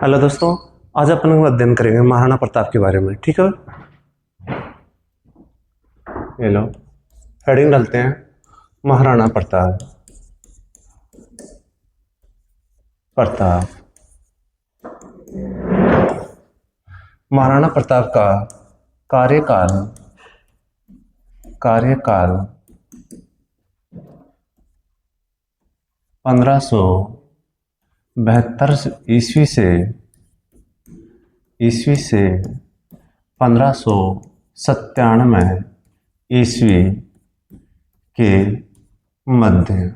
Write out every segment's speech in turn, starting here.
Hello दोस्तों, आज अपन लोग अध्ययन करेंगे महाराणा प्रताप के बारे में। ठीक है, ये लो हेडिंग डालते हैं महाराणा प्रताप। महाराणा प्रताप का कार्यकाल 1572 ईस्वी से 1597 ईस्वी के मध्य।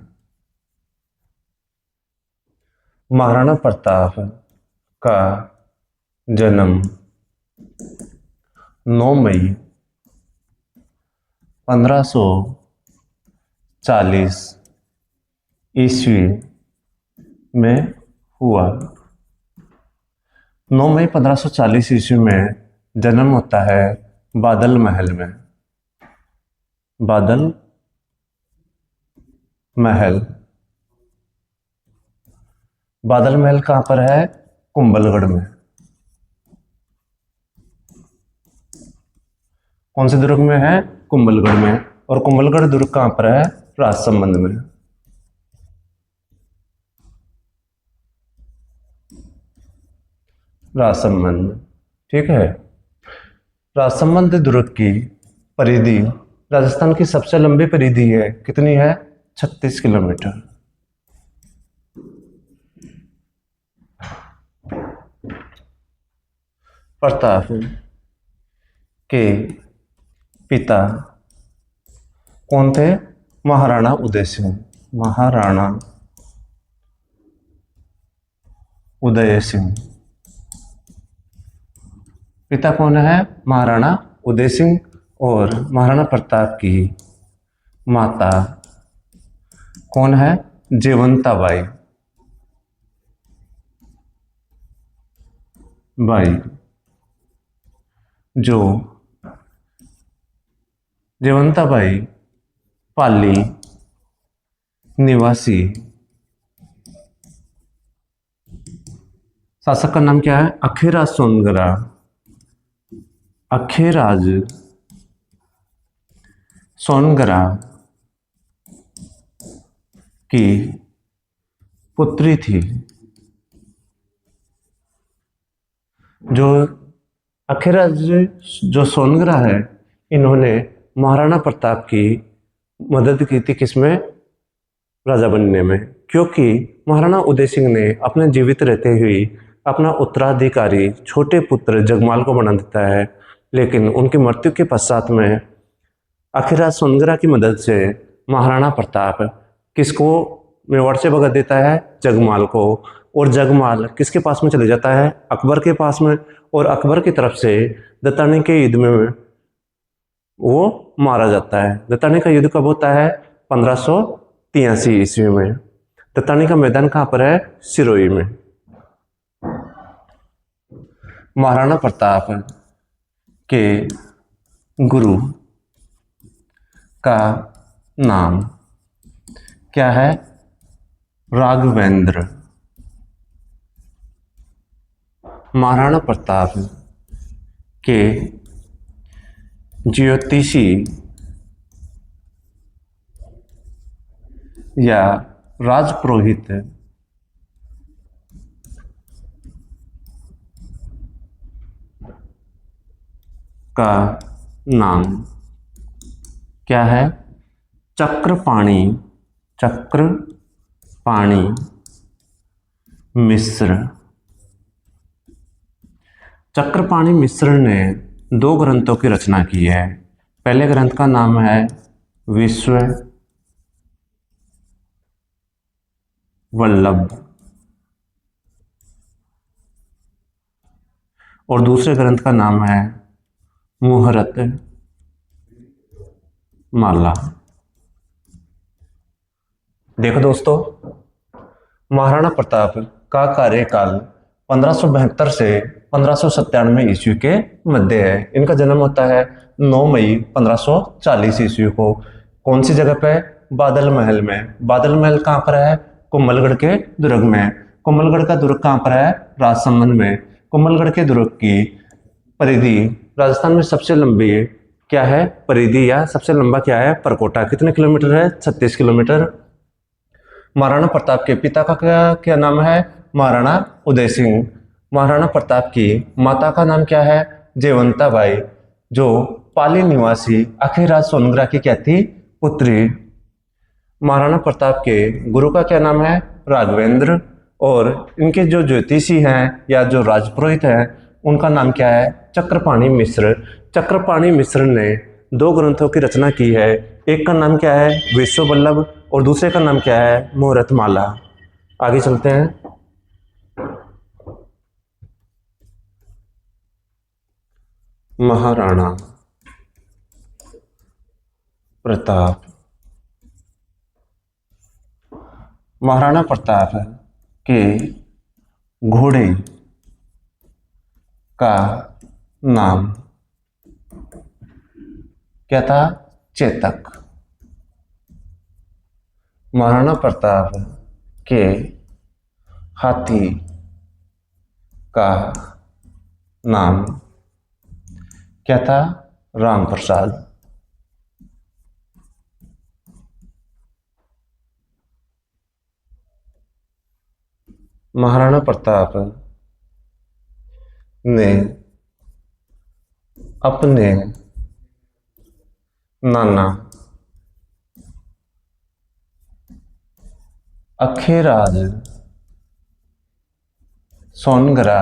महाराणा प्रताप का जन्म 9 मई 1540 ईस्वी में हुआ। 9 मई 1540 ईस्वी में जन्म होता है बादल महल में। बादल महल कहाँ पर है? कुंभलगढ़ में। कौन से दुर्ग में है? कुंभलगढ़ में। और कुंभलगढ़ दुर्ग कहाँ पर है? राजसमंद में। राजसमंद, ठीक है। राजसमंद दुर्ग की परिधि राजस्थान की सबसे लंबी परिधि है। कितनी है? 36 किलोमीटर। प्रताप के पिता कौन थे? महाराणा उदय सिंह। पिता कौन है? महाराणा उदय सिंह। और महाराणा प्रताप की माता कौन है? जयवंता बाई। जो जयवंता बाई पाली निवासी शासक का नाम क्या है? अखेराज सोनगरा की पुत्री थी। जो अखेराज जो सोनगरा है, इन्होंने महाराणा प्रताप की मदद की थी। किसमें? राजा बनने में। क्योंकि महाराणा उदय सिंह ने अपने जीवित रहते हुए अपना उत्तराधिकारी छोटे पुत्र जगमाल को बना देता है, लेकिन उनकी मृत्यु के पश्चात में अखेराज सोनगरा की मदद से महाराणा प्रताप किसको मेवाड़ से भगा देता है? जगमाल को। और जगमाल किसके पास में चले जाता है? अकबर के पास में। और अकबर की तरफ से दत्तानी के युद्ध में वो मारा जाता है। दत्तानी का युद्ध कब होता है? 1583 ईस्वी में। दत्तानी का मैदान कहाँ पर है? सिरोही में। महाराणा प्रताप के गुरु का नाम क्या है? राघवेंद्र। महाराणा प्रताप के ज्योतिषी या राजपुरोहित का नाम क्या है? चक्रपाणि मिश्र। चक्रपाणि मिश्र ने 2 ग्रंथों की रचना की है। पहले ग्रंथ का नाम है विश्व वल्लभ और दूसरे ग्रंथ का नाम है मुहूर्त माला। देखो दोस्तों, महाराणा प्रताप का कार्यकाल 1572 से 1597 ईस्वी के मध्य है। इनका जन्म होता है 9 मई 1540 ईस्वी को। कौन सी जगह पे? बादल महल में। बादल महल कहाँ पर है? कुंभलगढ़ के दुर्ग में। कोमलगढ़ का दुर्ग कहाँ पर है? राजसमंद में। कोमलगढ़ के दुर्ग की परिधि राजस्थान में सबसे लंबी क्या है? परिधि या सबसे लंबा क्या है? परकोटा। कितने किलोमीटर है? 36 किलोमीटर। महाराणा प्रताप के पिता का क्या क्या नाम है? महाराणा उदय सिंह। महाराणा प्रताप की माता का नाम क्या है? जयवंता बाई, जो पाली निवासी अखेराज सोनग्रा की क्या थी? पुत्री। महाराणा प्रताप के गुरु का क्या नाम है? राघवेंद्र। और इनके जो ज्योतिषी हैं या जो राजपुरोहित हैं उनका नाम क्या है? चक्रपाणि मिश्र। चक्रपाणि मिश्र ने 2 ग्रंथों की रचना की है। एक का नाम क्या है? विश्व वल्लभ, और दूसरे का नाम क्या है? मुहूर्तमाला। आगे चलते हैं। महाराणा प्रताप। महाराणा प्रताप के घोड़े का नाम क्या था? चेतक। महाराणा प्रताप के हाथी का नाम क्या था? राम प्रसाद। महाराणा प्रताप ने अपने नाना अखेराज सोनग्रा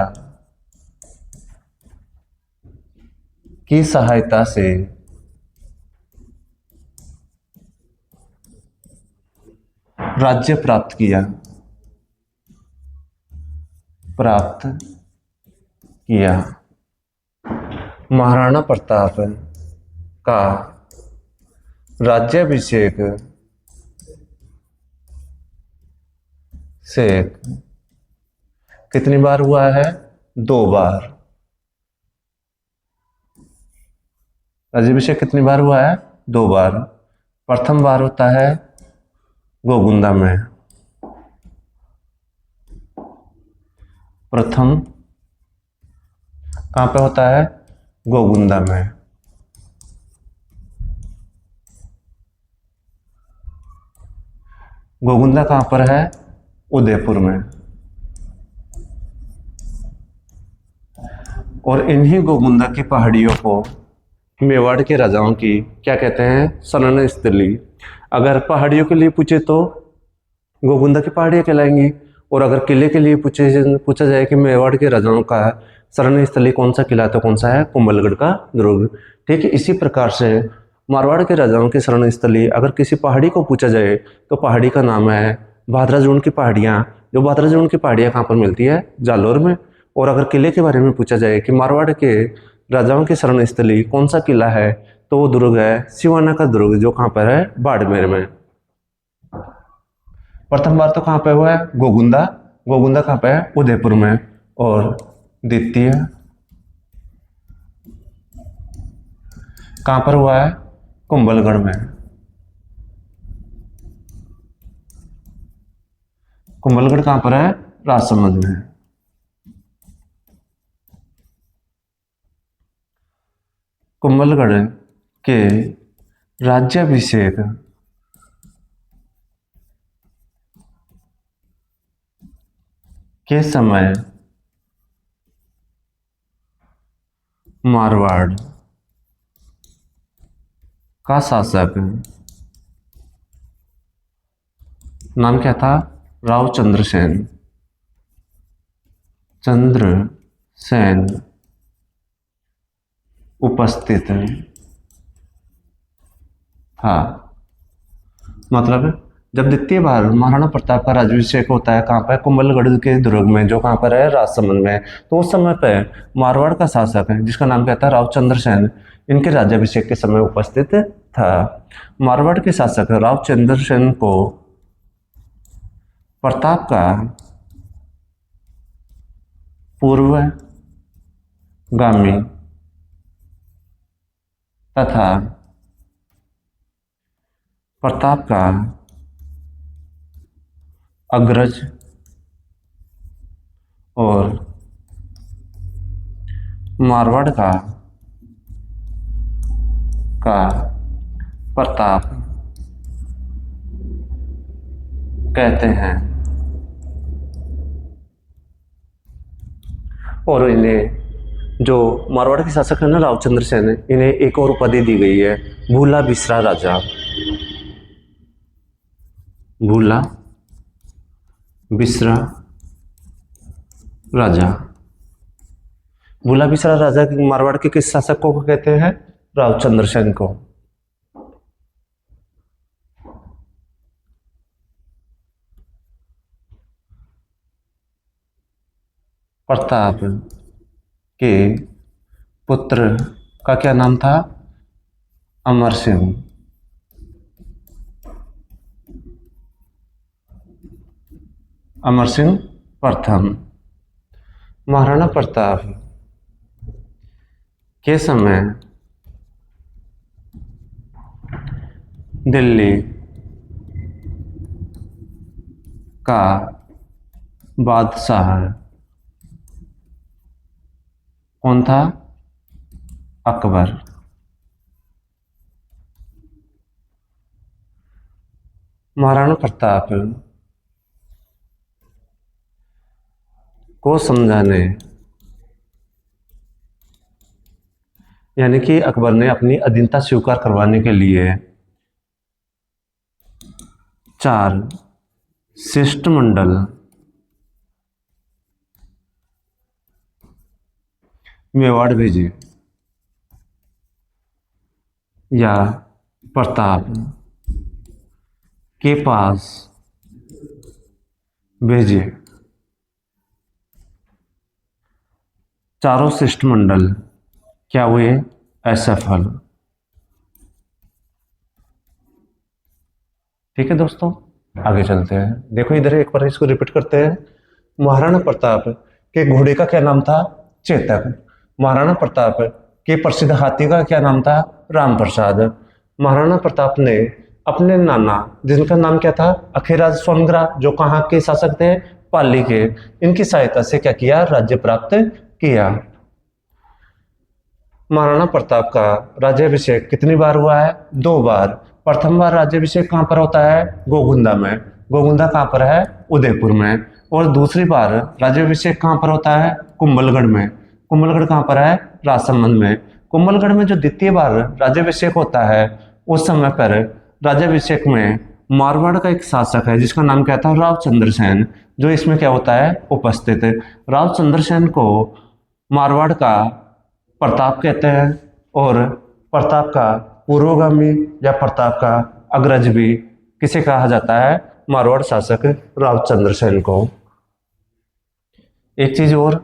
की सहायता से राज्य प्राप्त किया। महाराणा प्रताप का राज्याभिषेक से कितनी बार हुआ है? 2 बार। राज्याभिषेक कितनी बार हुआ है? 2 बार। प्रथम बार होता है गोगुंदा में। प्रथम कहाँ पे होता है? गोगुंदा में। गोगुंदा कहाँ पर है? उदयपुर में। और इन्हीं गोगुंदा की पहाड़ियों को मेवाड़ के राजाओं की क्या कहते हैं? शरण स्थली। अगर पहाड़ियों के लिए पूछे तो गोगुंदा की पहाड़ियाँ कहलाएंगी, और अगर किले के लिए पूछा जाए कि मेवाड़ के राजाओं का शरण स्थली कौन सा किला, तो कौन सा है? कुंभलगढ़ का दुर्ग। ठीक है, इसी प्रकार से मारवाड़ के राजाओं की शरण स्थली अगर किसी पहाड़ी को पूछा जाए तो पहाड़ी का नाम है भादराजून की पहाड़ियाँ। जो भादराजून की पहाड़ियाँ कहाँ पर मिलती है? जालोर में। और अगर किले के बारे में पूछा जाए कि मारवाड़ के राजाओं की शरण स्थली कौन सा किला है, तो वो दुर्ग है सिवाना का दुर्ग, जो कहाँ पर है? बाड़मेर में। प्रथम बार तो कहाँ पे हुआ है? गोगुंदा। गोगुंदा कहाँ पे है? उदयपुर में। और द्वितीय कहाँ पर हुआ है? कुंभलगढ़ में। कुंभलगढ़ कहाँ पर है? राजसमंद में। कुंभलगढ़ के राज्याभिषेक के समय मारवाड़ का शासक नाम क्या था? राव चंद्रसेन। चंद्रसेन उपस्थित था। मतलब जब द्वितीय बार महाराणा प्रताप का राज्याभिषेक होता है कहाँ पर? कुंभलगढ़ के दुर्ग में, जो कहाँ पर है? राजसमंद में। तो उस समय पे मारवाड़ का शासक है जिसका नाम क्या था? राव चंद्रसेन, इनके राज्याभिषेक के समय उपस्थित था। मारवाड़ के शासक राव चंद्रसेन को प्रताप का पूर्वगामी तथा प्रताप का अग्रज और मारवाड़ का प्रताप कहते हैं। और इन्हें जो मारवाड़ के शासक है ना रावचंद्र सेन, इन्हें एक और उपाधि दी गई है, भूला बिसरा राजा। भूला बिसरा राजा। भूला बिसरा राजा मारवाड़ के किस शासक को कहते हैं? रावचंद्र सेन को। प्रताप के पुत्र का क्या नाम था? अमर सिंह। अमर सिंह प्रथम। महाराणा प्रताप के समय दिल्ली का बादशाह कौन था? अकबर। महाराणा प्रताप को समझाने, यानी कि अकबर ने अपनी अधीनता स्वीकार करवाने के लिए 4 शिष्टमंडल मेवाड़ भेजे, या प्रताप के पास भेजे। चारों शिष्टमंडल क्या हुए? असफल। ठीक है दोस्तों, आगे चलते हैं। देखो इधर एक बार इसको रिपीट करते हैं। महाराणा प्रताप के घोड़े का क्या नाम था? चेतक। महाराणा प्रताप के प्रसिद्ध हाथी का क्या नाम था? राम प्रसाद। महाराणा प्रताप ने अपने नाना, जिनका नाम क्या था? अखीराज सोनग्रा, जो कहाँ के शासक थे? पाली के, इनकी सहायता से क्या किया? राज्य प्राप्त किया। महाराणा प्रताप का राज्याभिषेक कितनी बार हुआ है? 2 बार। प्रथम बार राज्याभिषेक कहाँ पर होता है? गोगुंदा में। गोगुंदा कहाँ पर है? उदयपुर में। और दूसरी बार राज्याभिषेक कहाँ पर होता है? कुंभलगढ़ में। कुंभलगढ़ कहाँ पर है? राजसमंद में। कुंभलगढ़ में जो द्वितीय बार राज्याभिषेक होता है, उस समय पर राज्याभिषेक में मारवाड़ का एक शासक है जिसका नाम क्या था? रावचंद्र सेन, जो इसमें क्या होता है? उपस्थित। रावचंद्र सेन को मारवाड़ का प्रताप कहते हैं, और प्रताप का पूर्वगामी या प्रताप का अग्रज भी किसे कहा जाता है? मारवाड़ शासक रावचंद्र सेन को। एक चीज और,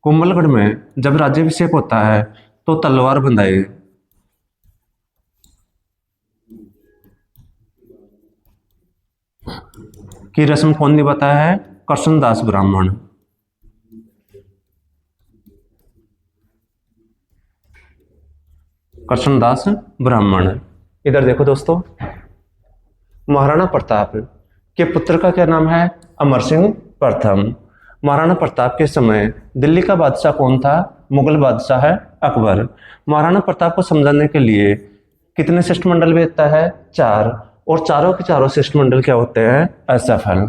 कुंभलगढ़ में जब राज्याभिषेक होता है तो तलवार बंधाई की रस्म कौन निभाता है? कृष्णदास ब्राह्मण। कृष्णदास ब्राह्मण। इधर देखो दोस्तों, महाराणा प्रताप के पुत्र का क्या नाम है? अमर सिंह प्रथम। महाराणा प्रताप के समय दिल्ली का बादशाह कौन था? मुगल बादशाह है अकबर। महाराणा प्रताप को समझाने के लिए कितने शिष्टमंडल भेजता है? 4। और चारों के चारों शिष्टमंडल क्या होते हैं? असफल।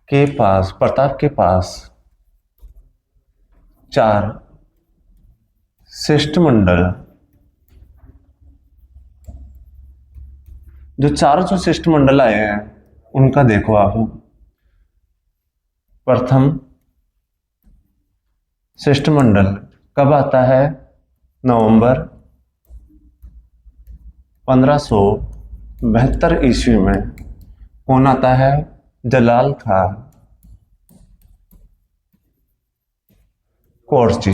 के पास, प्रताप के पास 4 शिष्टमंडल, जो शिष्टमंडल आए हैं उनका देखो आप। प्रथम शिष्टमंडल कब आता है? नवंबर 1572 ईस्वी में। कौन आता है? जलाल खां कोर्ची।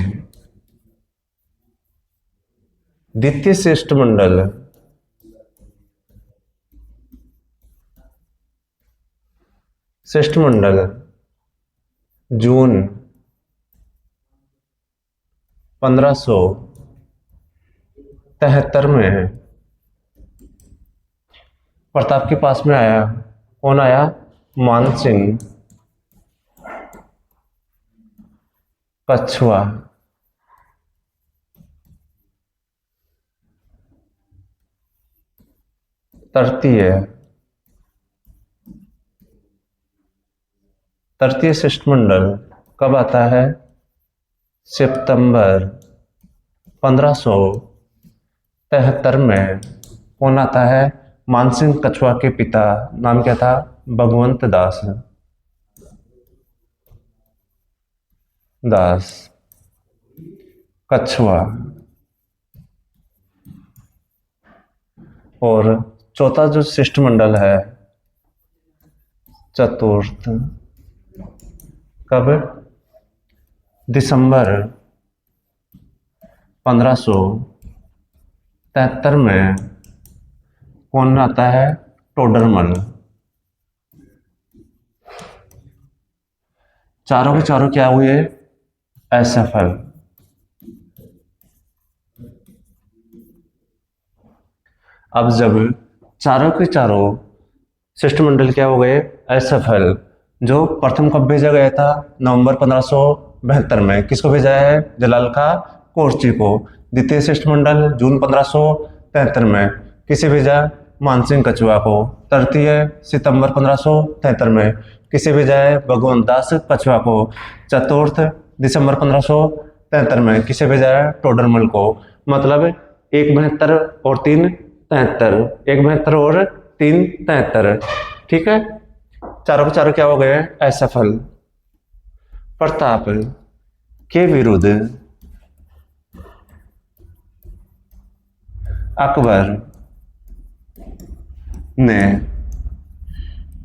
द्वितीय शिष्टमंडल जून 1500 73 में प्रताप के पास में आया। कौन आया? मानसिंह कछुआ। तृतीय शिष्टमंडल कब आता है? सितंबर 1573 में। कौन आता है? मानसिंह कछुआ के पिता नाम क्या था? भगवंत दास कछुआ। और चौथा जो शिष्टमंडल है, चतुर्थ, कब? दिसंबर 1573 में। कौन आता है? टोडरमल। चारों के चारों क्या हुए? असफल। अब जब चारों के चारों शिष्टमंडल क्या हो गए? असफल। जो प्रथम कब भेजा गया था? नवंबर 1572 में। किसको भेजा है? जलाल खा कोर्ची को। द्वितीय शिष्टमंडल जून 1573 में। किसे भेजा? मानसिंह कछुआ को। तृतीय सितंबर 1573 में। किसे भेजा है? भगवंत दास कछुआ को। चतुर्थ दिसंबर 1573 में। किसे भेजा है? टोडरमल को। मतलब 172 और 373, 172 और 373। ठीक है। चारों के चारों क्या हो गए? असफल। प्रताप के विरुद्ध अकबर ने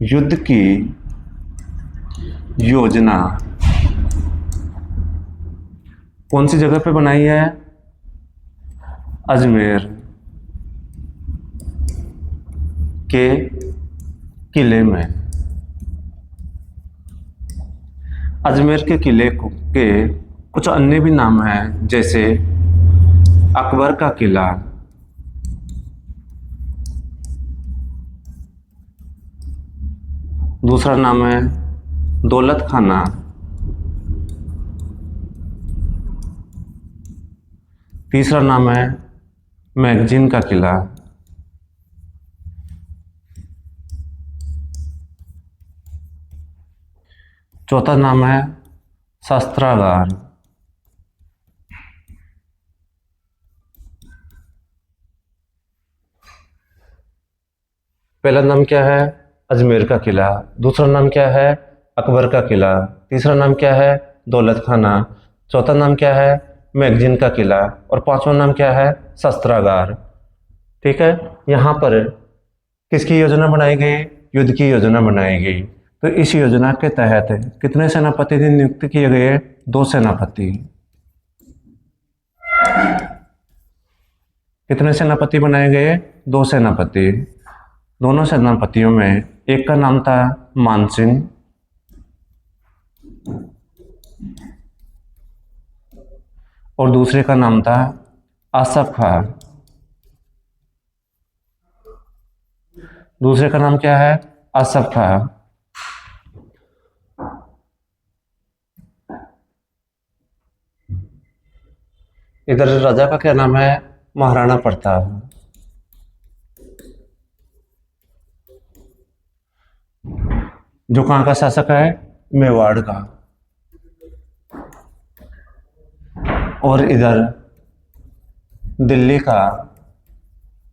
युद्ध की योजना कौन सी जगह पे बनाई है? अजमेर के किले में। अजमेर के किले के कुछ अन्य भी नाम हैं, जैसे अकबर का किला, दूसरा नाम है दौलत खाना, तीसरा नाम है मैगजीन का किला, चौथा नाम है शस्त्रागार, पहला नाम क्या है? अजमेर का किला, दूसरा नाम क्या है? अकबर का किला, तीसरा नाम क्या है? दौलत खाना, चौथा नाम क्या है? मैगजीन का किला, और पांचवा नाम क्या है? शस्त्रागार। ठीक है। यहाँ पर किसकी योजना बनाई गई? युद्ध की योजना बनाई गई। तो इस योजना के तहत कितने सेनापति नियुक्त किए गए? 2 सेनापति। कितने सेनापति बनाए गए? 2 सेनापति। दोनों सेनापतियों में एक का नाम था मानसिंह और दूसरे का नाम था आसफ खां। दूसरे का नाम क्या है? आसफ खां। इधर राजा का क्या नाम है? महाराणा प्रताप। जो कहाँ का शासक है? मेवाड़ का। और इधर दिल्ली का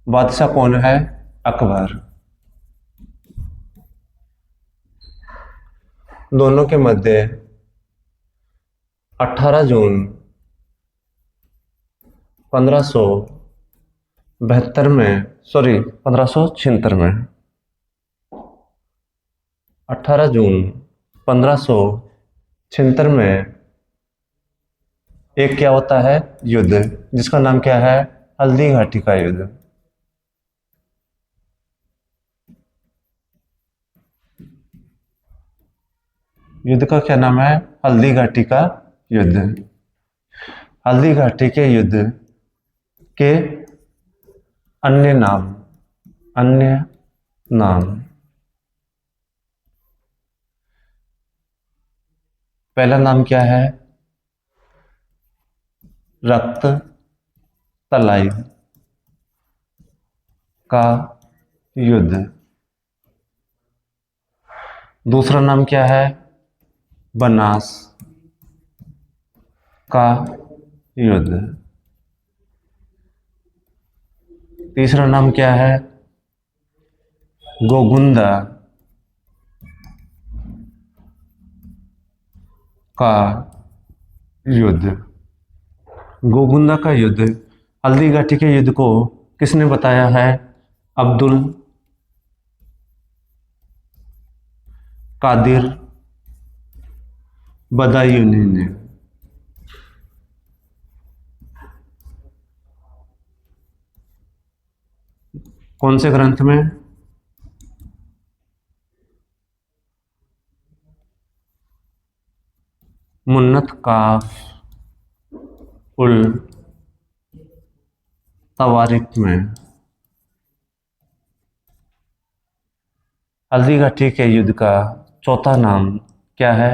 बादशाह कौन है? अकबर। दोनों के मध्य 18 जून 1576 में, 1576 में, 18 जून 1576 में एक क्या होता है? युद्ध, जिसका नाम क्या है? हल्दी घाटी का युद्ध। युद्ध का क्या नाम है? हल्दी घाटी का युद्ध। हल्दी घाटी के युद्ध के अन्य नाम, अन्य नाम। पहला नाम क्या है? रक्त तलाई का युद्ध। दूसरा नाम क्या है? बनास का युद्ध। तीसरा नाम क्या है? गोगुंदा का युद्ध। गोगुंदा का युद्ध, हल्दीघाटी के युद्ध को किसने बताया है? अब्दुल कादिर बदायूनी ने। कौन से ग्रंथ में? मुन्नत काफ उल तवारिक में। हल्दीघाटी के युद्ध का चौथा नाम क्या है?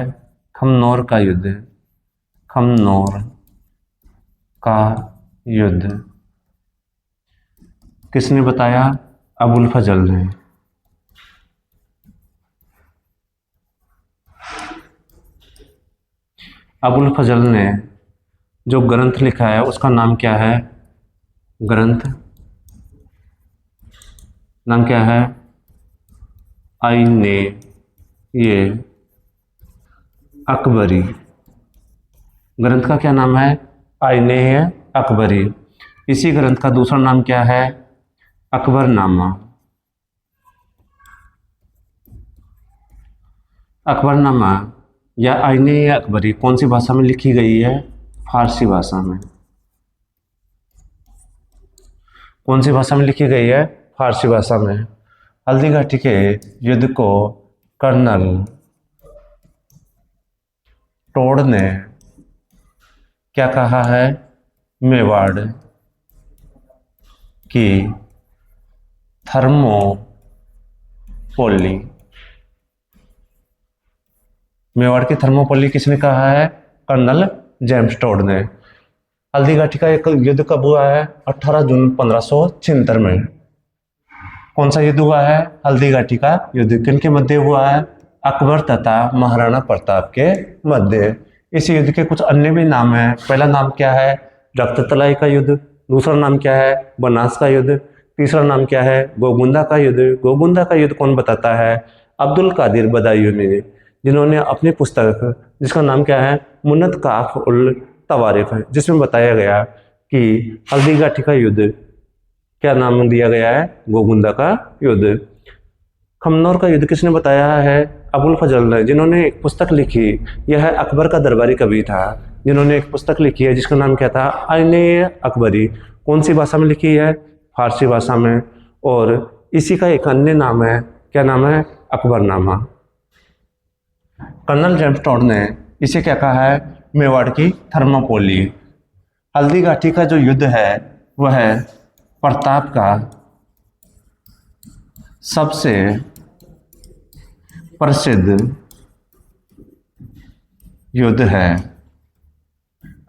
खमनोर का युद्ध। खमनोर का युद्ध किसने बताया? अबुल फजल ने। अबुल फजल ने जो ग्रंथ लिखा है उसका नाम क्या है? ग्रंथ नाम क्या है? आईने ये अकबरी। ग्रंथ का क्या नाम है? आईने अकबरी। इसी ग्रंथ का दूसरा नाम क्या है? अकबरनामा। अकबरनामा या आईने अकबरी कौन सी भाषा में लिखी गई है? फारसी भाषा में। कौन सी भाषा में लिखी गई है? फारसी भाषा में। हल्दीघाटी के युद्ध को कर्नल टोड ने क्या कहा है? मेवाड़ की थर्मोपोली। मेवाड़ की थर्मोपोली किसने कहा है? कर्नल जेम्स टोड ने। हल्दीघाटी का एक युद्ध कब हुआ है? 18 जून 1576 में। कौन सा युद्ध हुआ है? हल्दीघाटी का युद्ध। किनके मध्य हुआ है? अकबर तथा महाराणा प्रताप के मध्य। इस युद्ध के कुछ अन्य भी नाम हैं। पहला नाम क्या है? रक्त तलाई का युद्ध। दूसरा नाम क्या है? बनास का युद्ध। तीसरा नाम क्या है? गोगुंदा का युद्ध। गोगुंदा का युद्ध कौन बताता है? अब्दुल कादिर बदायूनी ने, जिन्होंने अपनी पुस्तक जिसका नाम क्या है? मुन्नत काफ उल तवारिफ है, जिसमें बताया गया कि हल्दीघाटी का युद्ध क्या नाम दिया गया है? गोगुंदा का युद्ध। खमनोर का युद्ध किसने बताया है? अबुल फजल ने, जिन्होंने एक पुस्तक लिखी। यह अकबर का दरबारी कवि था, जिन्होंने एक पुस्तक लिखी है जिसका नाम क्या था? आईने अकबरी। कौन सी भाषा में लिखी है? फारसी भाषा में। और इसी का एक अन्य नाम है, क्या नाम है? अकबरनामा। कर्नल जेम्स टोड ने इसे क्या कहा है? मेवाड़ की थर्मोपोली। हल्दीघाटी का जो युद्ध है वह प्रताप का सबसे प्रसिद्ध युद्ध है।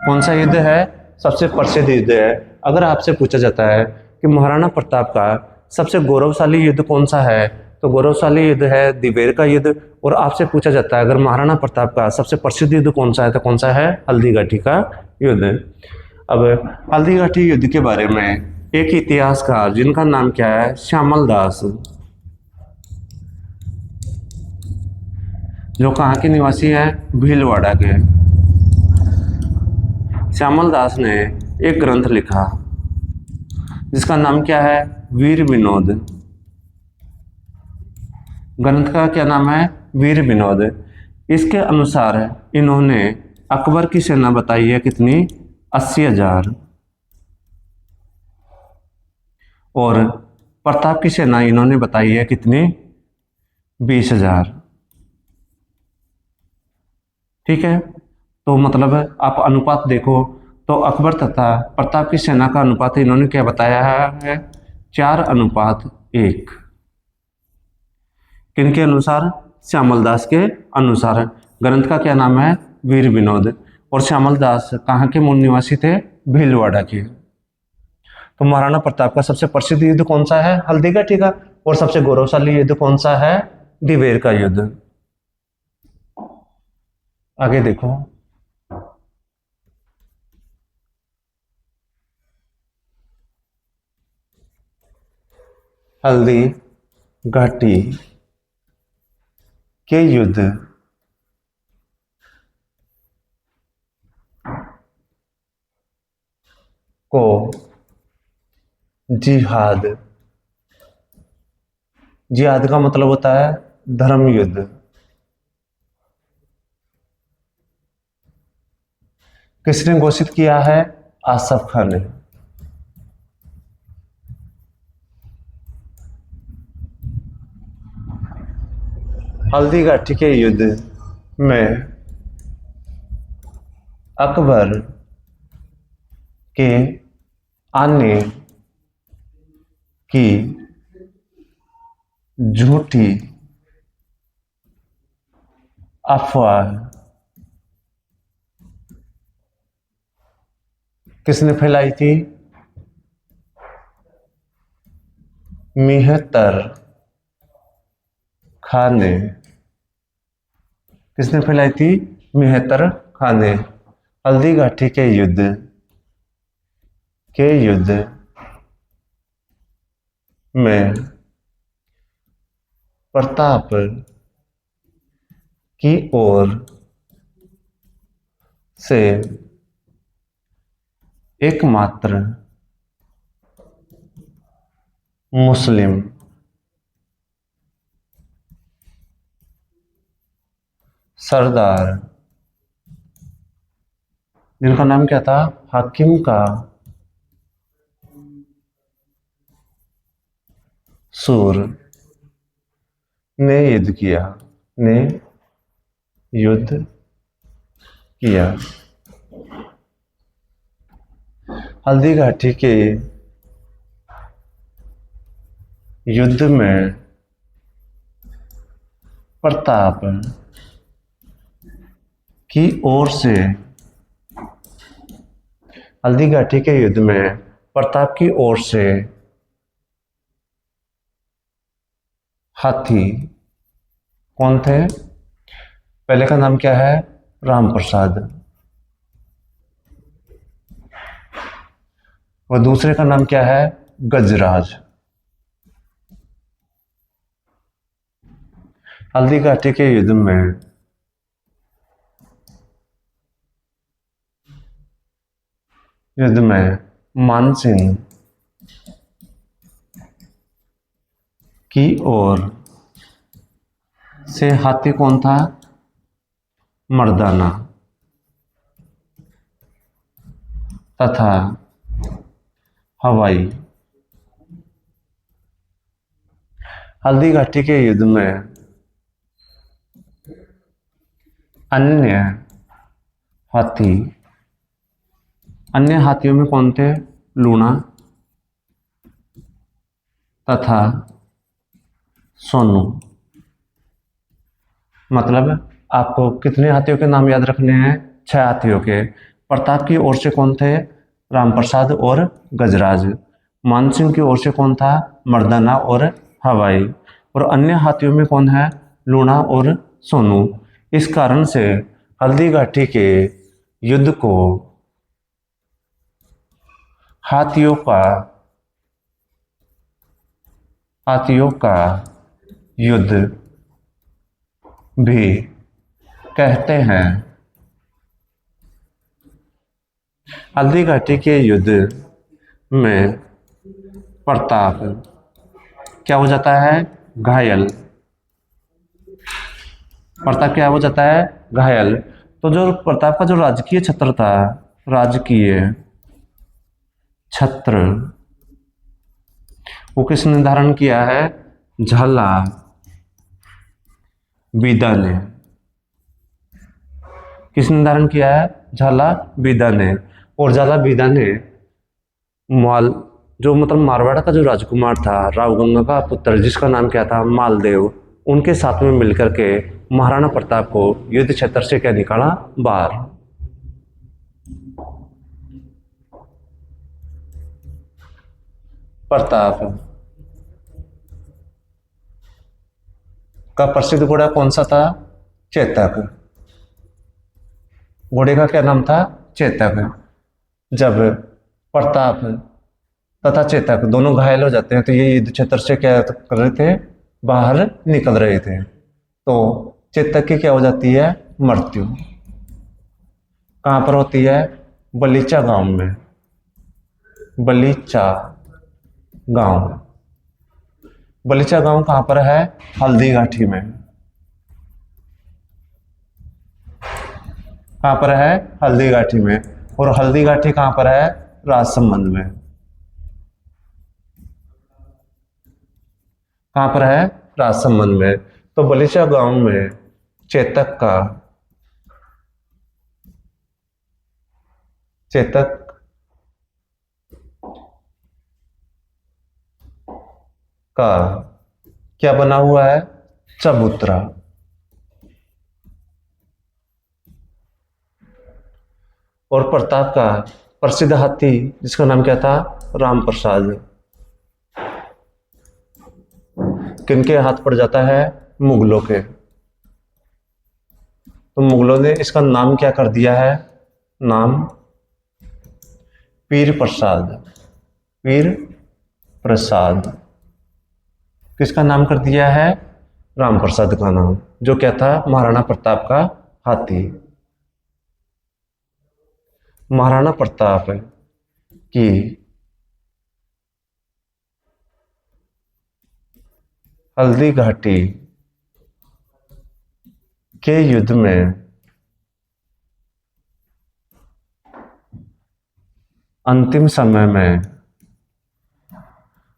कौन सा युद्ध है? सबसे प्रसिद्ध युद्ध है। अगर आपसे पूछा जाता है कि महाराणा प्रताप का सबसे गौरवशाली युद्ध कौन सा है, तो गौरवशाली युद्ध है दिवेर का युद्ध। और आपसे पूछा जाता है अगर महाराणा प्रताप का सबसे प्रसिद्ध युद्ध कौन सा है, तो कौन सा है? हल्दीघाटी का युद्ध। अब हल्दीघाटी युद्ध के बारे में एक इतिहासकार जिनका नाम क्या है? श्यामल दास, जो कहाँ के निवासी हैं? भीलवाड़ा के। श्यामल दास ने एक ग्रंथ लिखा जिसका नाम क्या है? वीर विनोद। ग्रंथ का क्या नाम है? वीर विनोद। इसके अनुसार इन्होंने अकबर की सेना बताई है कितनी? 80,000। और प्रताप की सेना इन्होंने बताई है कितनी? 20,000। ठीक है, तो मतलब आप अनुपात देखो तो अकबर तथा प्रताप की सेना का अनुपात इन्होंने क्या बताया है? 4:1। किनके अनुसार? श्यामल दास के अनुसार। ग्रंथ का क्या नाम है? वीर विनोद। और श्यामल दास कहाँ के मूल निवासी थे? भीलवाड़ा के। तो महाराणा प्रताप का सबसे प्रसिद्ध युद्ध कौन सा है? हल्दी घाटी का। और सबसे गौरवशाली युद्ध कौन सा है? दिवेर का युद्ध। आगे देखो, हल्दी घाटी के युद्ध को जिहाद, जिहाद का मतलब होता है धर्म युद्ध, किसने घोषित किया है? आसफ खान ने। हल्दी घाटी के युद्ध में अकबर के आने की झूठी अफवाह किसने फैलाई थी? मेहतर खान ने। किसने फैलाई थी? मेहतर खान ने। हल्दी घाटी के युद्ध में प्रताप की ओर से एकमात्र मुस्लिम सरदार, जिनका नाम क्या था? हाकिम का सूर, ने युद्ध किया। हल्दी घाटी के युद्ध में प्रताप की ओर से, हल्दी घाटी के युद्ध में प्रताप की ओर से हाथी कौन थे? पहले का नाम क्या है? राम प्रसाद। और दूसरे का नाम क्या है? गजराज। हल्दी घाटी के युद्ध में मानसिंह की ओर से हाथी कौन था? मर्दाना तथा हवाई। हल्दी घाटी के युद्ध में अन्य हाथियों में कौन थे? लूणा तथा सोनू। मतलब आपको कितने हाथियों के नाम याद रखने हैं? 6 हाथियों के। प्रताप की ओर से कौन थे? रामप्रसाद और गजराज। मानसिंह की ओर से कौन था? मर्दाना और हवाई। और अन्य हाथियों में कौन है? लूणा और सोनू। इस कारण से हल्दी घाटी के युद्ध को हाथियों का युद्ध भी कहते हैं। हल्दी घाटी के युद्ध में प्रताप क्या हो जाता है? घायल। प्रताप क्या हो जाता है? घायल। तो जो प्रताप का जो राजकीय छत्र था, राजकीय छत्र, वो किसने धारण किया है? झाला बीदा ने। किसने धारण किया है? झाला बीदा ने। और झाला बीदा ने जो मतलब मारवाड़ का जो राजकुमार था, रावगंगा का पुत्र, जिसका नाम क्या था, मालदेव, उनके साथ में मिलकर के महाराणा प्रताप को युद्ध क्षेत्र से क्या निकाला, बाहर। प्रताप का प्रसिद्ध घोड़ा कौन सा था, चेतक। घोड़े का क्या नाम था, चेतक। जब प्रताप तथा चेतक दोनों घायल हो जाते हैं तो ये युद्ध क्षेत्र से क्या कर रहे थे, बाहर निकल रहे थे। तो चेतक की क्या हो जाती है, मृत्यु। कहां पर होती है, बलीचा गांव में। बलीचा गांव, बलीचा गांव कहां पर है, हल्दी घाटी में। कहां पर है, हल्दी घाटी में। और हल्दी घाटी कहां पर है, राजसमंद में। कहां पर है, राजसमंद में। तो बलीचा गांव में चेतक का क्या बना हुआ है, चबूतरा। और प्रताप का प्रसिद्ध हाथी, जिसका नाम क्या था, राम प्रसाद, किनके हाथ पड़ जाता है, मुगलों के। तो मुगलों ने इसका नाम क्या कर दिया है, नाम पीर प्रसाद। पीर प्रसाद किसका नाम कर दिया है, राम प्रसाद का नाम, जो क्या था, महाराणा प्रताप का हाथी। महाराणा प्रताप की हल्दी घाटी के युद्ध में अंतिम समय में,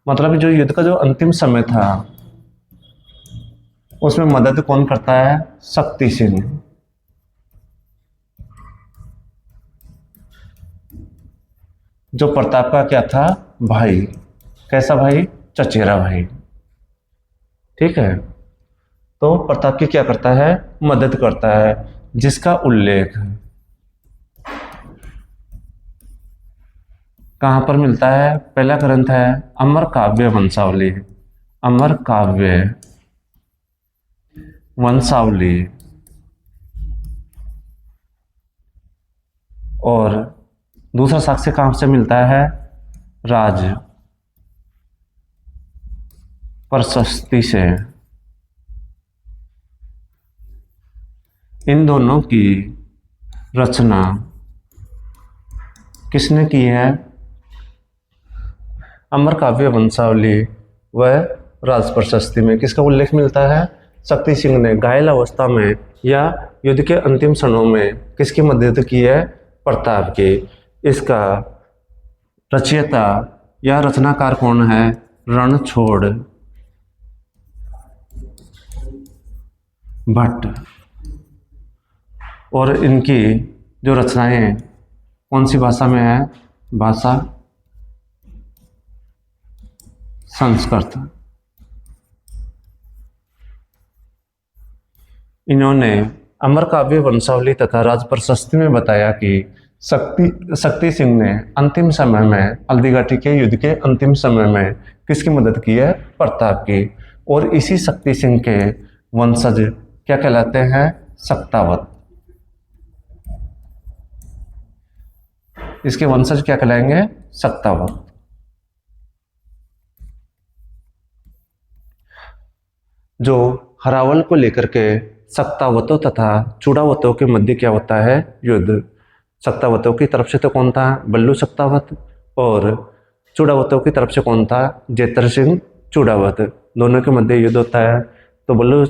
मतलब जो युद्ध का जो अंतिम समय था, उसमें मदद कौन करता है, शक्ति सिंह। जो प्रताप का क्या था, भाई। कैसा भाई, चचेरा भाई। ठीक है। तो प्रताप की क्या करता है, मदद करता है, जिसका उल्लेख कहां पर मिलता है, पहला ग्रंथ है अमर काव्य वंशावली। अमर काव्य वंशावली। और दूसरा साक्ष्य कहां से मिलता है, राज प्रशस्ति से। इन दोनों की रचना किसने की है, अमर काव्य वंशावली व राज प्रशस्ति में किसका उल्लेख मिलता है, शक्ति सिंह ने घायल अवस्था में या युद्ध के अंतिम क्षणों में किसकी मदद की है, प्रताप की। इसका रचयिता या रचनाकार कौन है, रणछोड़ भट्ट। और इनकी जो रचनाएं कौन सी भाषा में है, भाषा संस्कृत। इन्होंने अमर काव्य वंशावली तथा राज प्रशस्ति में बताया कि शक्ति सिंह ने अंतिम समय में, हल्दी घाटी के युद्ध के अंतिम समय में किसकी मदद की है, प्रताप की। और इसी शक्ति सिंह के वंशज क्या कहलाते हैं, सक्तावत। इसके वंशज क्या कहलाएंगे, सक्तावत। जो हरावल को लेकर के सक्तावतों तथा चूड़ावतों के मध्य क्या होता है, युद्ध। सक्तावतों की तरफ से तो कौन था, बल्लू सक्तावत, और चूड़ावतों की तरफ से कौन था, जेतर सिंह चूड़ावत। दोनों के मध्य युद्ध होता है। तो बल्लू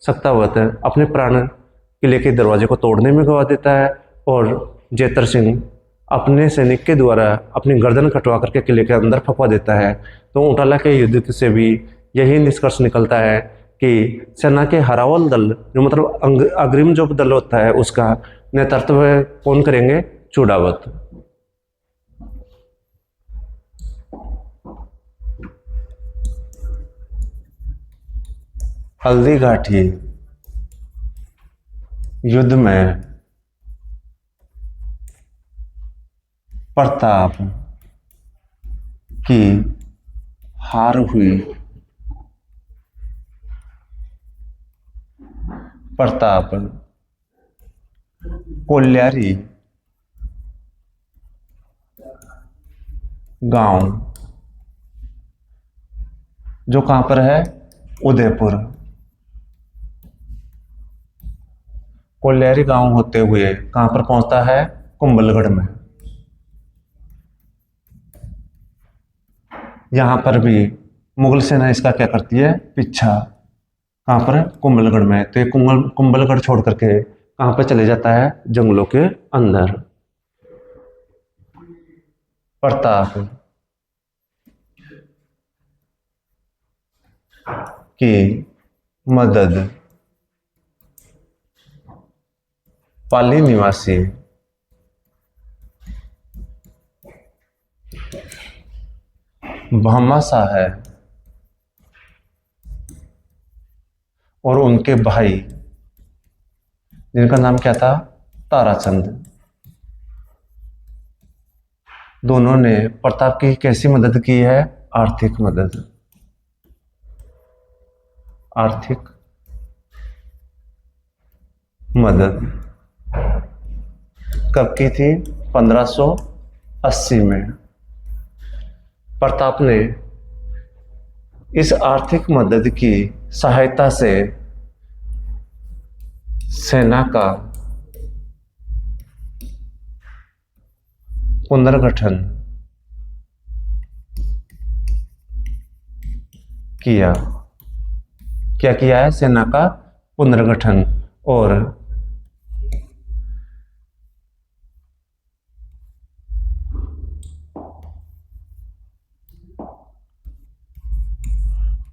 सक्तावत अपने प्राण किले के दरवाजे को तोड़ने में गवा देता है, और जेतर सिंह अपने सैनिक के द्वारा अपनी गर्दन कटवा करके किले के अंदर फंकवा देता है। तो उटाला के युद्ध से भी यही निष्कर्ष निकलता है कि सेना के हरावल दल, जो मतलब अग्रिम जो दल होता है, उसका नेतृत्व कौन करेंगे, चूड़ावत। हल्दी घाटी युद्ध में प्रताप की हार हुई। प्रताप कोल्यारी गांव, जो कहां पर है, उदयपुर। कोल्यारी गांव होते हुए कहां पर पहुंचता है, कुंभलगढ़ में। यहां पर भी मुगल सेना इसका क्या करती है, पीछा। कहां पर, कुंभलगढ़ में। तो ये कुंभलगढ़ छोड़ करके कहां पर चले जाता है, जंगलों के अंदर। प्रताप की मदद पाली निवासी भामाशाह है और उनके भाई, जिनका नाम क्या था, ताराचंद, दोनों ने प्रताप की कैसी मदद की है, आर्थिक मदद। आर्थिक मदद कब की थी, 1580 में। प्रताप ने इस आर्थिक मदद की सहायता से सेना का पुनर्गठन किया। क्या किया है, सेना का पुनर्गठन। और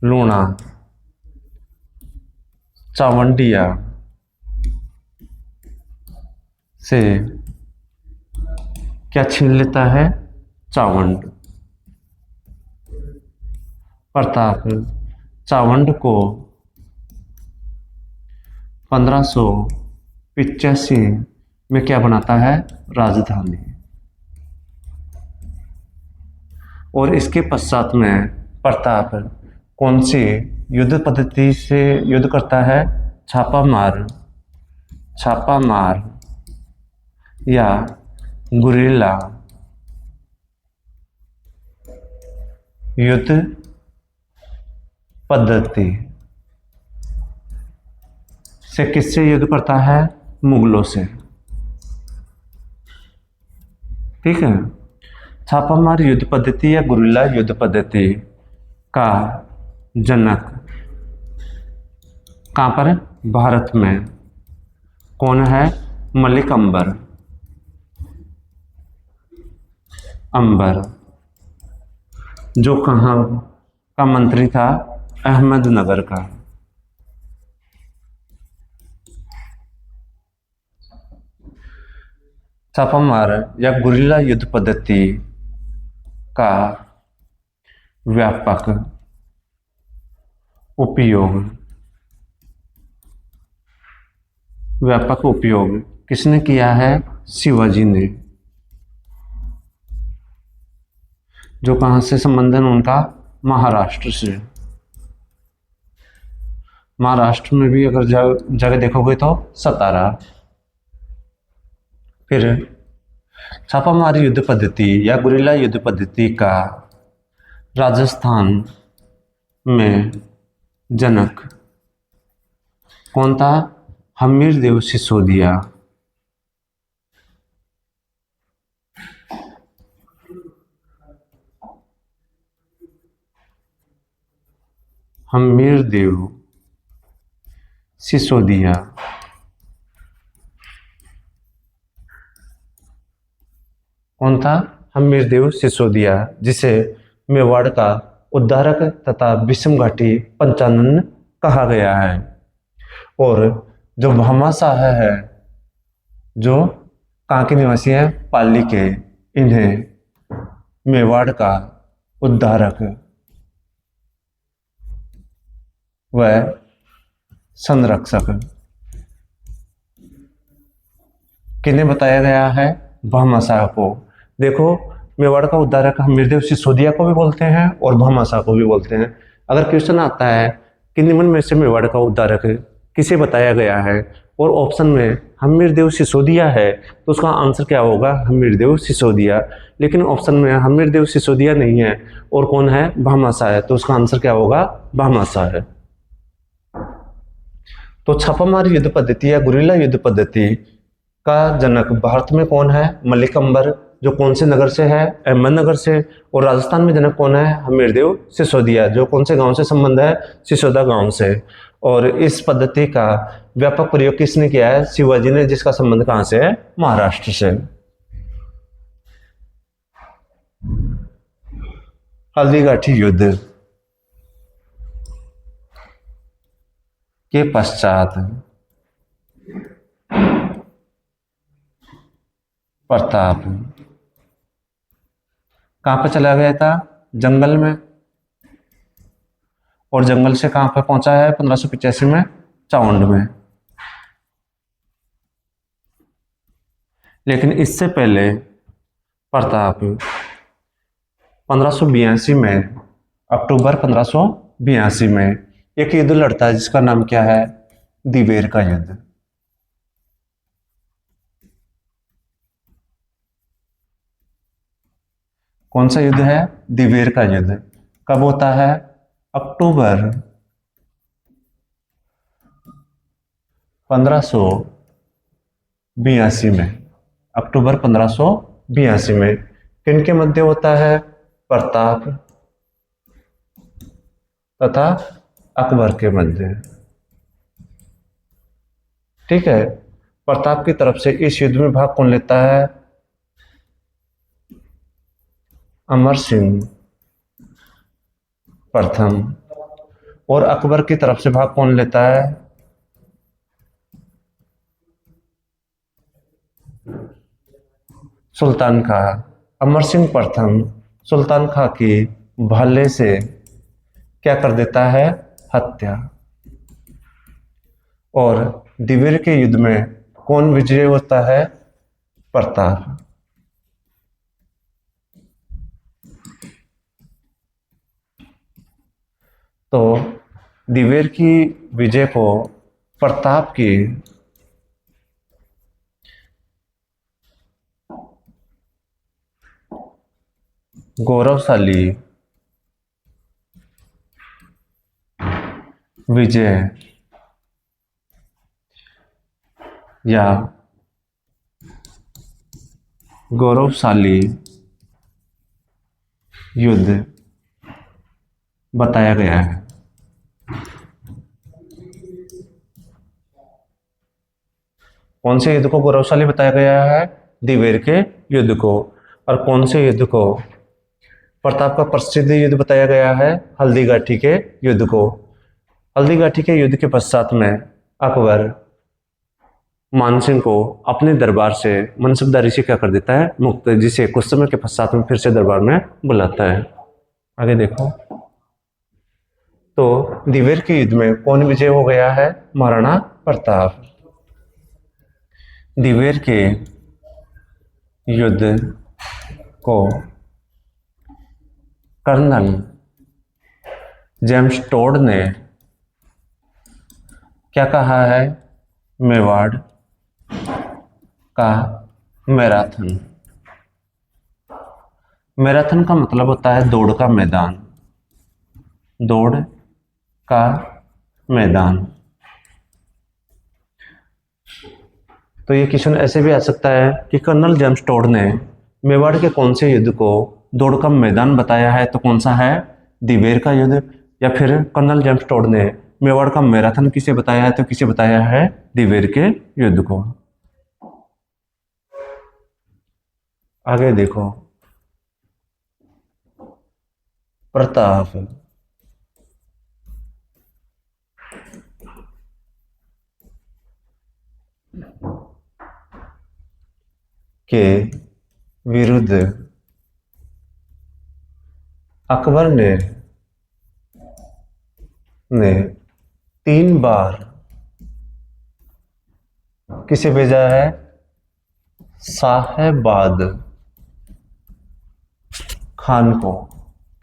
लूणा, चावंडिया से क्या छीन लेता है, चावंड। प्रताप चावंड को 1585 में क्या बनाता है, राजधानी। और इसके पश्चात में प्रताप कौन सी युद्ध पद्धति से युद्ध करता है, छापामार या गुरिल्ला युद्ध पद्धति से। किससे युद्ध करता है, मुगलों से। ठीक है। छापामार युद्ध पद्धति या गुरिल्ला युद्ध पद्धति का जनक कहां पर, भारत में। कौन है, मलिक अंबर, जो कहां का मंत्री था, अहमदनगर का। छापामार या गुरिल्ला युद्ध पद्धति का व्यापक उपयोग किसने किया है, शिवाजी ने। जो कहां से संबंध है उनका, महाराष्ट्र से। महाराष्ट्र में भी अगर जगह देखोगे तो सतारा। फिर छापामारी युद्ध पद्धति या गुरिल्ला युद्ध पद्धति का राजस्थान में जनक कौन था, हमीरदेव सिसोदिया। हमीरदेव सिसोदिया कौन था, हमीरदेव सिसोदिया, जिसे मेवाड़ का उद्धारक तथा विषम घाटी पंचानन कहा गया है। और जो भामाशाह है, जो कहाँ के निवासी हैं, पाली के, इन्हें मेवाड़ का उद्धारक व संरक्षक किन्हें बताया गया है? भामाशाह को। देखो, मेवाड़ का उद्धारक हम वीरदेव सिसोदिया को भी बोलते हैं और भामाशाह को भी बोलते हैं। अगर क्वेश्चन आता है कि निम्न में से मेवाड़ का उद्धारक किसे बताया गया है और ऑप्शन में हमीरदेव सिसोदिया है, तो उसका आंसर क्या होगा? हमीरदेव सिसोदिया। लेकिन ऑप्शन में हमीरदेव सिसोदिया नहीं है और कौन है? भामाशाह है, तो उसका आंसर क्या होगा? भामाशाह है। तो छापामार युद्ध पद्धति या गुरिल्ला युद्ध पद्धति का जनक भारत में कौन है? मलिक अंबर, जो कौन से नगर से है? अहमदनगर से। और राजस्थान में जनक कौन है? हमीरदेव सिसोदिया, जो कौन से गांव से संबंध है? सिसोदा गांव से। और इस पद्धति का व्यापक प्रयोग किसने किया है? शिवाजी ने, जिसका संबंध कहां से है? महाराष्ट्र से। हल्दीघाटी युद्ध के पश्चात प्रताप कहां पर चला गया था? जंगल में। और जंगल से कहां पर पहुंचा है? 1585 में चावंड में। लेकिन इससे पहले प्रताप 1582 में, अक्टूबर 1582 में एक युद्ध लड़ता है जिसका नाम क्या है? दिवेर का युद्ध। कौन सा युद्ध है? दिवेर का युद्ध। कब होता है? अक्टूबर 1582 में। अक्टूबर 1582 में किनके मध्य होता है? प्रताप तथा अकबर के मध्य। ठीक है। प्रताप की तरफ से इस युद्ध में भाग कौन लेता है? अमर सिंह प्रथम। और अकबर की तरफ से भाग कौन लेता है? सुल्तान खां। अमर सिंह प्रथम सुल्तान खां की भाले से क्या कर देता है? हत्या। और दिवेर के युद्ध में कौन विजय होता है? प्रताप। तो दिवेर की विजय को प्रताप की गौरवशाली विजय या गौरवशाली युद्ध बताया गया है। कौन से युद्ध को गौरवशाली बताया गया है? दिवेर के युद्ध को। और कौन से युद्ध को प्रताप का प्रसिद्ध युद्ध बताया गया है? हल्दीघाटी के युद्ध को। हल्दीघाटी के युद्ध के पश्चात में अकबर मानसिंह को अपने दरबार से मनसबदारी से क्या कर देता है? मुक्त, जिसे कुछ समय के पश्चात में फिर से दरबार में बुलाता है। आगे देखो। तो दिवेर के युद्ध में कौन विजय हो गया है? महाराणा प्रताप। दिवेर के युद्ध को कर्नल जेम्स टोड ने क्या कहा है? मेवाड़ का मैराथन। मैराथन का मतलब होता है दौड़ का मैदान। दौड़ का मैदान। तो ये क्वेश्चन ऐसे भी आ सकता है कि कर्नल जेम्स टोड ने मेवाड़ के कौन से युद्ध को दौड़ का मैदान बताया है? तो कौन सा है? दिवेर का युद्ध। या फिर कर्नल जेम्स टोड ने मेवाड़ का मैराथन किसे बताया है? तो किसे बताया है? दिवेर के युद्ध को। आगे देखो। प्रताप के विरुद्ध अकबर ने 3 बार किसे भेजा है? साहेबाद खान को।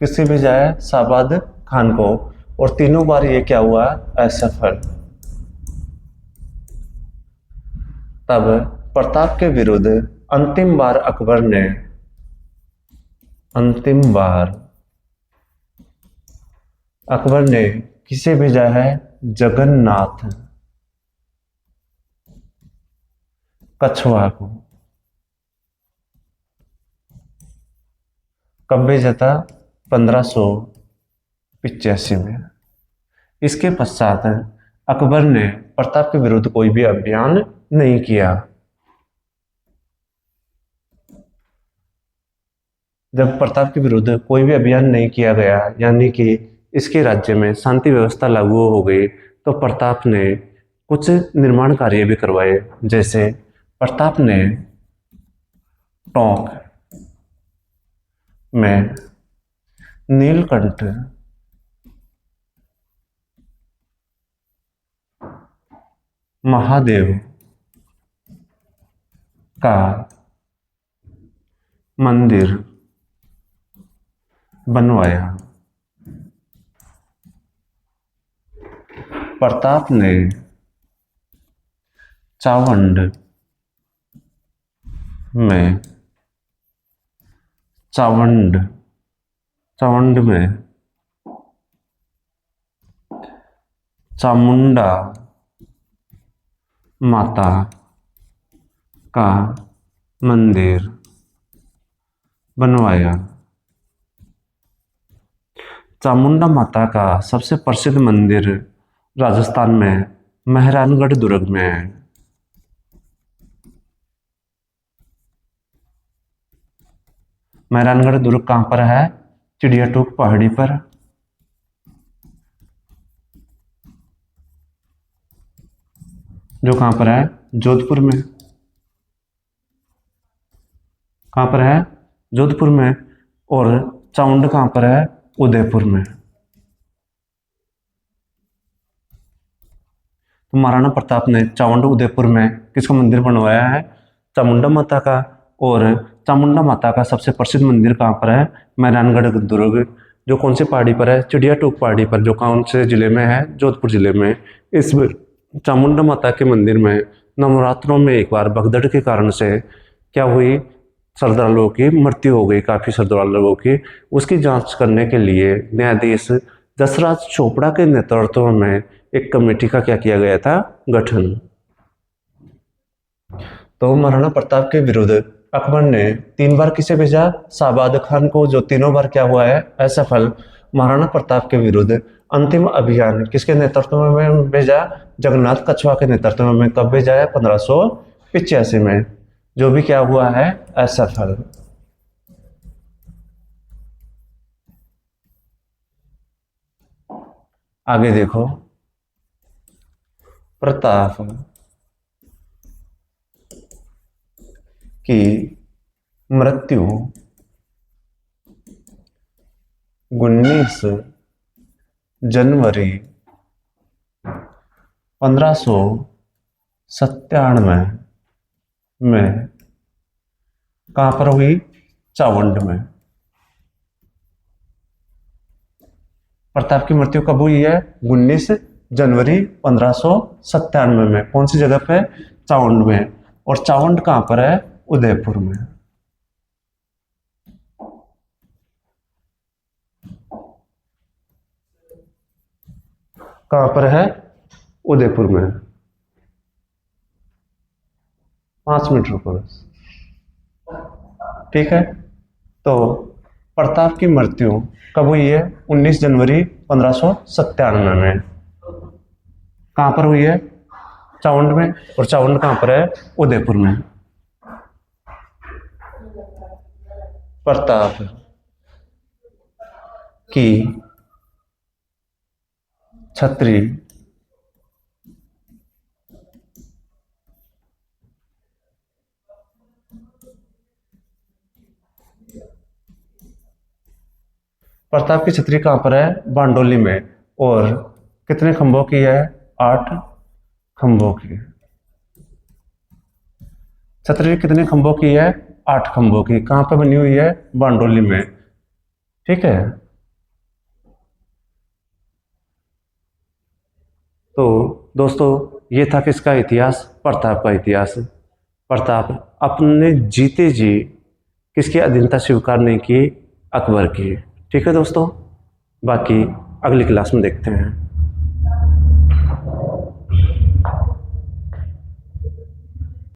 किसे भेजा है? साहेबाद खान को। और तीनों बार ये क्या हुआ? असफल। तब प्रताप के विरुद्ध अंतिम बार अकबर ने किसे भेजा है? जगन्नाथ कछवाहा को। कब भेजा था? 1585 में। इसके पश्चात अकबर ने प्रताप के विरुद्ध कोई भी अभियान नहीं किया। जब प्रताप के विरुद्ध कोई भी अभियान नहीं किया गया, यानी कि इसके राज्य में शांति व्यवस्था लागू हो गई, तो प्रताप ने कुछ निर्माण कार्य भी करवाए। जैसे प्रताप ने टोंक में नीलकंठ महादेव का मंदिर बनवाया। प्रताप ने चावंड में चामुंडा माता का मंदिर बनवाया। चामुंडा माता का सबसे प्रसिद्ध मंदिर राजस्थान में मेहरानगढ़ दुर्ग में है। मेहरानगढ़ दुर्ग कहाँ पर है? चिड़ियाटूक पहाड़ी पर। जो कहाँ पर है? जोधपुर में। कहाँ पर है? जोधपुर में। और चामुंड कहाँ पर है? उदयपुर में। तो महाराणा प्रताप ने चामुंड उदयपुर में किसका मंदिर बनवाया है? चामुंडा माता का। और चामुंडा माता का सबसे प्रसिद्ध मंदिर कहाँ पर है? मेहरानगढ़ दुर्ग। जो कौन सी पहाड़ी पर है? चिड़ियाटूक पहाड़ी पर। जो कौन से जिले में है? जोधपुर जिले में। इस चामुंडा माता के मंदिर में नवरात्रों में एक बार भगदड़ के कारण से क्या हुई? श्रद्धालुओं की मृत्यु हो गई, काफी श्रद्धालुओं की। उसकी जांच करने के लिए न्यायाधीश दशराज चोपड़ा के नेतृत्व में एक कमेटी का क्या किया गया था? गठन। तो महाराणा प्रताप के विरुद्ध अकबर ने 3 बार किसे भेजा? साबाद खान को, जो तीनों बार क्या हुआ है? असफल। महाराणा प्रताप के विरुद्ध अंतिम अभियान किसके नेतृत्व में भेजा? जगन्नाथ कछवाहा के नेतृत्व में। कब भेजा है? 1585 में। जो भी क्या हुआ है? असफल। आगे देखो, प्रताप की मृत्यु 19 जनवरी 1597 में कहाँ पर हुई? चावंड में। प्रताप की मृत्यु कब हुई है? 19 जनवरी 1597 में। कौन सी जगह पे? चावंड में। और चावंड कहाँ पर है? उदयपुर में। कहाँ पर है? उदयपुर में। 5 मिनट रुको बस। ठीक है। तो प्रताप की मृत्यु कब हुई है? 19 जनवरी 1597 में। कहाँ पर हुई है? चावंड में। और चावंड कहाँ पर है? उदयपुर में। प्रताप की छत्री प्रताप की छतरी कहाँ पर है? बांडोली में। और कितने खंभों की है? 8 खंभों की। छतरी कितने खंभों की है? 8 खंभों की। कहाँ पे बनी हुई है? बांडोली में। ठीक है। तो दोस्तों ये था किसका इतिहास? प्रताप का इतिहास। प्रताप अपने जीते जी किसकी अधीनता स्वीकार नहीं की? अकबर की। ठीक है दोस्तों, बाकी अगली क्लास में देखते हैं।